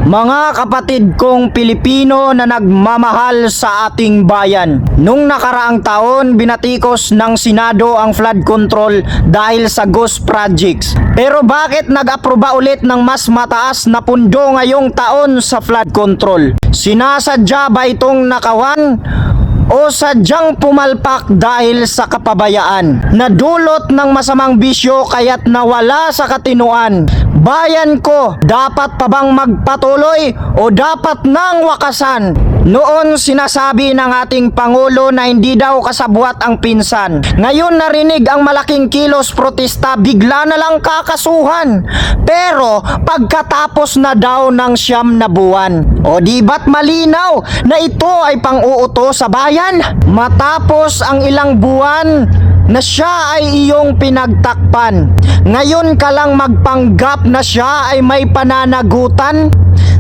Mga kapatid kong Pilipino na nagmamahal sa ating bayan, nung nakaraang taon binatikos ng Senado ang flood control dahil sa ghost projects. Pero bakit nag-aproba ulit ng mas mataas na pundo ngayong taon sa flood control? Sinasadya ba itong nakawan o sadyang pumalpak dahil sa kapabayaan? Nadulot ng masamang bisyo kaya't nawala sa katinuan. Bayan ko, dapat pa bang magpatuloy o dapat nang wakasan? Noon sinasabi ng ating Pangulo na hindi daw kasabwat ang pinsan. Ngayon narinig ang malaking kilos protesta, bigla na lang kakasuhan. Pero pagkatapos na daw ng 9 na buwan. O di ba't malinaw na ito ay pang-uuto sa bayan? Matapos ang ilang buwan na siya ay iyong pinagtakpan, ngayon ka lang magpanggap na siya ay may pananagutan?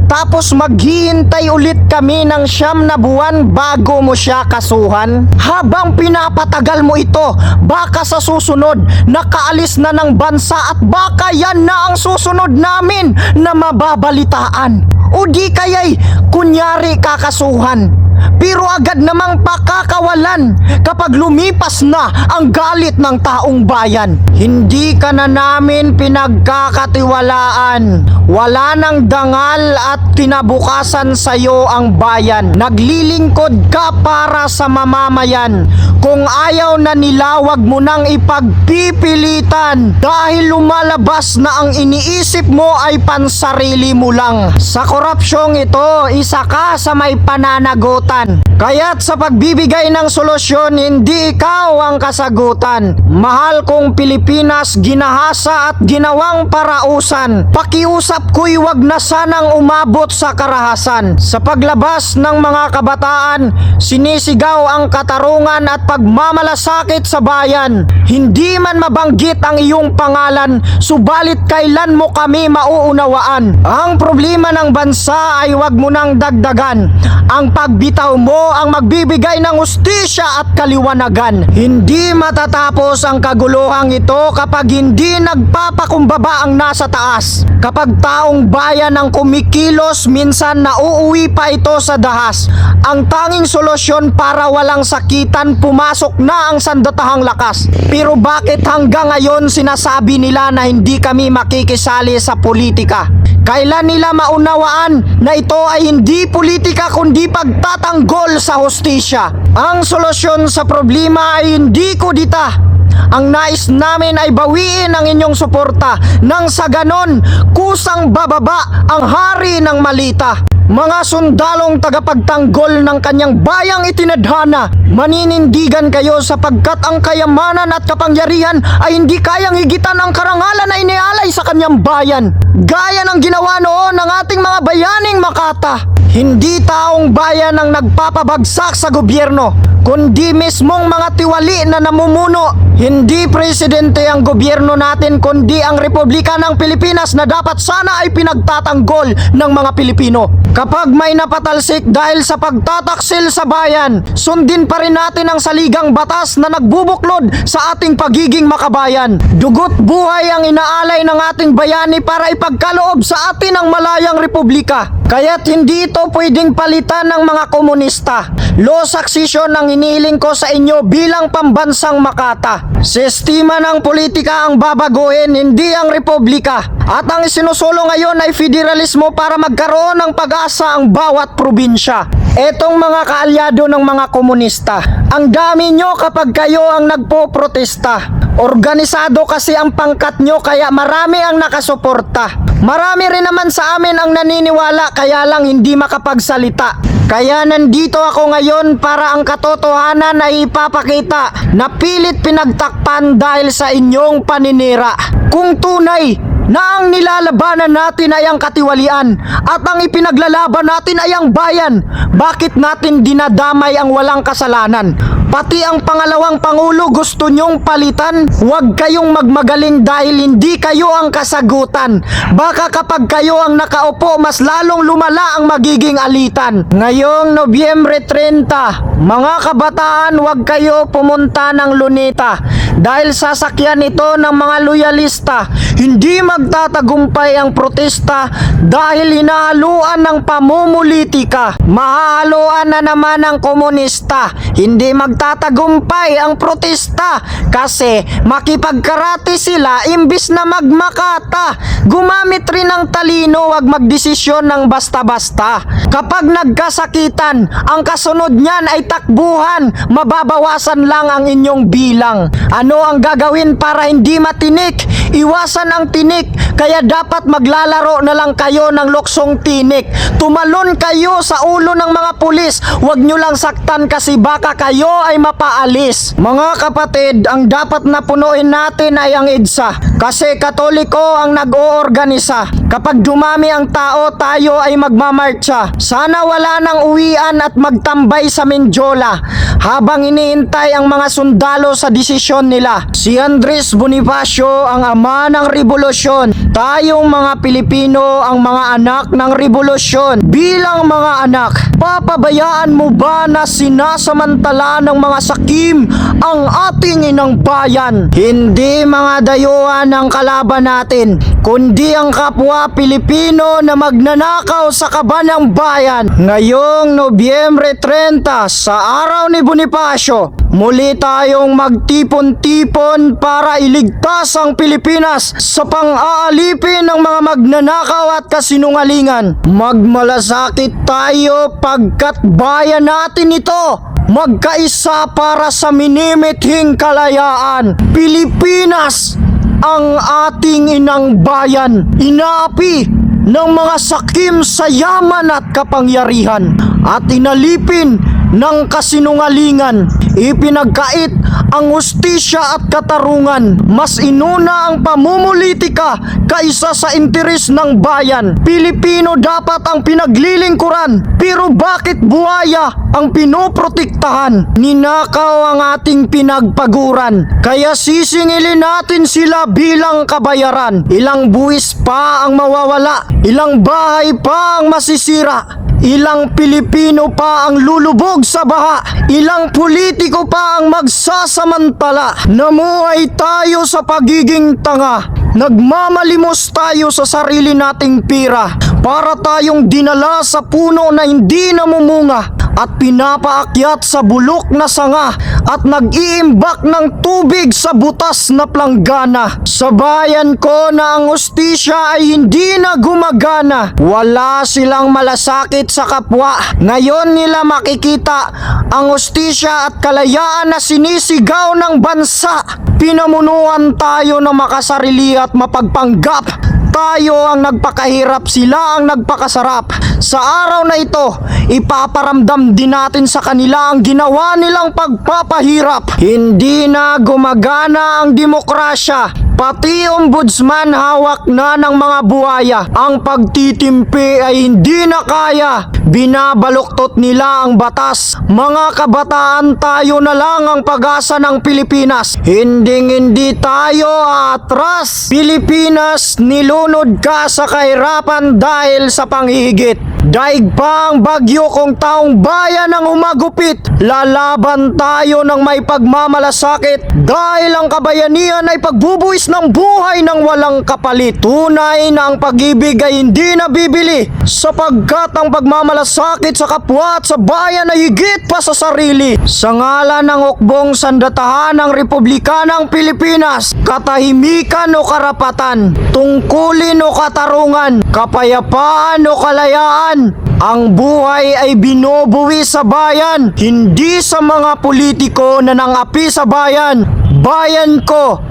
Tapos maghihintay ulit kami ng 9 na buwan bago mo siya kasuhan? Habang pinapatagal mo ito, baka sa susunod nakaalis na ng bansa at baka yan na ang susunod namin na mababalitaan. O di kaya'y kunyari kakasuhan, pero agad namang pakakawalan kapag lumipas na ang galit ng taong bayan. Hindi ka na namin pinagkakatiwalaan. Wala nang dangal at kinabukasan sa'yo ang bayan. Naglilingkod ka para sa mamamayan. Kung ayaw na nila, wag mo nang ipagpipilitan, dahil lumalabas na ang iniisip mo ay pansarili mo lang. Sa korupsyong ito, isa ka sa may pananagutan. Kaya't sa pagbibigay ng solusyon, hindi ikaw ang kasagutan. Mahal kong Pilipinas, ginahasa at ginawang parausan. Pakiusap ko'y wag na sanang umabot sa karahasan. Sa paglabas ng mga kabataan, sinisigaw ang katarungan at pagmamalasakit sa bayan. Hindi man mabanggit ang iyong pangalan, subalit kailan mo kami mauunawaan? Ang problema ng bansa ay wag mo nang dagdagan. Ang pagbitaw mo ang magbibigay ng hustisya at kaliwanagan. Hindi matatapos ang kaguluhang ito kapag hindi nagpapakumbaba ang nasa taas. Kapag taong bayan ang kumikilos, minsan nauuwi pa ito sa dahas. Ang tanging solusyon para walang sakitan, pumasok na ang sandatahang lakas. Pero bakit hanggang ngayon sinasabi nila na hindi kami makikisali sa politika? Kailan nila maunawaan na ito ay hindi politika kundi pagtatanggol sa hustisya? Ang solusyon sa problema ay hindi kudita. Ang nais namin ay bawiin ang inyong suporta, nang sa ganon kusang bababa ang hari ng malita. Mga sundalong tagapagtanggol ng kanyang bayang itinadhana, maninindigan kayo sapagkat ang kayamanan at kapangyarihan ay hindi kayang higitan ang karangalan na inialay sa kanyang bayan. Gaya ng ginawa noon ng ating mga bayaning Makata. Hindi taong bayan ang nagpapabagsak sa gobyerno, kundi mismong mga tiwali na namumuno. Hindi presidente ang gobyerno natin, kundi ang Republika ng Pilipinas na dapat sana ay pinagtatanggol ng mga Pilipino. Kapag may napatalsik dahil sa pagtataksil sa bayan, sundin pa rin natin ang saligang batas na nagbubuklod sa ating pagiging makabayan. Dugot buhay ang inaalay ng ating bayani para ipagkaloob sa atin ang malayang republika. Kaya't hindi ito pwedeng palitan ng mga komunista. Law succession ang inihiling ko sa inyo bilang pambansang Makata. Sistema ng politika ang babaguhin, hindi ang republika. At ang isinusulong ngayon ay federalismo para magkaroon ng pag-asa ang bawat probinsya. Etong mga kaalyado ng mga komunista, ang dami nyo kapag kayo ang nagpo-protesta. Organisado kasi ang pangkat nyo kaya marami ang nakasuporta. Marami rin naman sa amin ang naniniwala kaya lang hindi makapagsalita. Kaya nandito ako ngayon para ang katotohanan ay ipapakita na pilit pinagtakpan dahil sa inyong paninira. Kung tunay na ang nilalabanan natin ay ang katiwalian at ang ipinaglalaban natin ay ang bayan, bakit natin dinadamay ang walang kasalanan? Pati ang pangalawang pangulo gusto nyong palitan. Huwag kayong magmagaling dahil hindi kayo ang kasagutan. Baka kapag kayo ang nakaupo, mas lalong lumala ang magiging alitan. Ngayong Nobyembre 30, mga kabataan, huwag kayo pumunta ng Luneta dahil sasakyan ito ng mga loyalista. Hindi magtatagumpay ang protesta dahil hinahaluan ng pamumulitika. Mahahaluan na naman ang komunista. Hindi magtatagumpay ang protesta kasi makipagkarate sila imbis na magmakata. Gumamit rin ng talino, wag magdesisyon ng basta-basta. Kapag nagkasakitan, ang kasunod niyan ay takbuhan. Mababawasan lang ang inyong bilang. Ano ang gagawin para hindi matinik? Iwasan ang tinik, kaya dapat maglalaro na lang kayo ng luksong tinik. Tumalon kayo sa ulo ng mga pulis, huwag nyo lang saktan kasi baka kayo ay mapaalis. Mga kapatid, ang dapat na punuin natin ay ang EDSA kasi Katoliko ang nag-oorganisa. Kapag dumami ang tao, tayo ay magmamarcha. Sana wala nang uwian at magtambay sa Mindiola habang iniintay ang mga sundalo sa desisyon nila. Si Andres Bonifacio ang ama ng revolusyon. Tayong mga Pilipino ang mga anak ng revolusyon. Bilang mga anak, papabayaan mo ba na sinasamantala ng mga sakim ang ating inang bayan? Hindi mga dayuhan ang kalaban natin, kundi ang kapwa Pilipino na magnanakaw sa kaban ng bayan. Ngayong Nobyembre 30, sa araw ni Bonifacio, muli tayong magtipon-tipon para iligtas ang Pilipinas sa pang-aalipin ng mga magnanakaw at kasinungalingan. Magmalasakit tayo pagkat bayan natin ito. Magkaisa para sa minimithing kalayaan. Pilipinas ang ating inang bayan. Inaapi ng mga sakim sa yaman at kapangyarihan at inalipin ng kasinungalingan. Ipinagkait ang hustisya at katarungan. Mas inuna ang pamumulitika kaysa sa interes ng bayan. Pilipino dapat ang pinaglilingkuran, pero bakit buhaya ang pinoprotektahan? Ninakaw ang ating pinagpaguran, kaya sisingilin natin sila bilang kabayaran. Ilang buwis pa ang mawawala, ilang bahay pa ang masisira, ilang Pilipino pa ang lulubog sa baha, ilang politiko pa ang magsasamantala. Namuhay tayo sa pagiging tanga. Nagmamalimos tayo sa sarili nating pira para tayong dinala sa puno na hindi namumunga at pinapaakyat sa bulok na sanga at nag-iimbak ng tubig sa butas na planggana. Sa bayan ko na ang hustisya ay hindi na gumagana. Wala silang malasakit sa kapwa. Ngayon nila makikita ang hustisya at kalayaan na sinisigaw ng bansa. Pinamunuan tayo ng makasarili at mapagpanggap. Tayo ang nagpakahirap, sila ang nagpakasarap. Sa araw na ito, ipaparamdam din natin sa kanila ang ginawa nilang pagpapahirap. Hindi na gumagana ang demokrasya. Pati ombudsman hawak na ng mga buhaya. Ang pagtitimpi ay hindi na kaya. Binabaluktot nila ang batas. Mga kabataan, tayo na lang ang pag-asa ng Pilipinas. Hindi tayo atras. Pilipinas, nilunod ka sa kahirapan dahil sa panghihigit. Daig pa ang bagyo kung taong bayan ang umagupit. Lalaban tayo ng may pagmamalasakit dahil ang kabayanihan ay pagbubuwis ng buhay ng walang kapalit. Tunay na ang pag-ibig ay hindi nabibili sapagkat ang pagmamalasakit sa kapwa at sa bayan ay higit pa sa sarili. Sa ngalan ng hukbong sandatahan ng Republikanang Pilipinas, katahimikan o karapatan, tungkulin o katarungan, kapayapaan o kalayaan, ang buhay ay binubuwi sa bayan, hindi sa mga politiko na nangapi sa bayan. Bayan ko,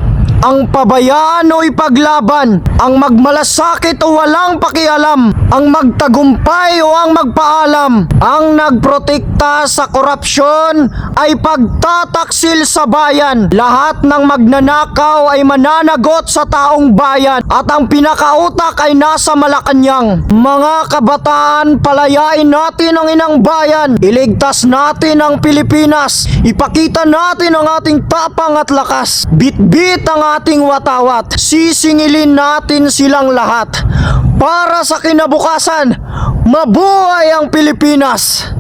ang pabayaan o ipaglaban, ang magmalasakit o walang pakialam, ang magtagumpay o ang magpaalam. Ang nagprotekta sa korupsyon ay pagtataksil sa bayan. Lahat ng magnanakaw ay mananagot sa taong bayan at ang pinakautak ay nasa Malacanang. Mga kabataan, palayain natin ang inang bayan. Iligtas natin ang Pilipinas. Ipakita natin ang ating tapang at lakas. Bitbit ang ating watawat. Sisingilin natin silang lahat. Para sa kinabukasan, mabuhay ang Pilipinas!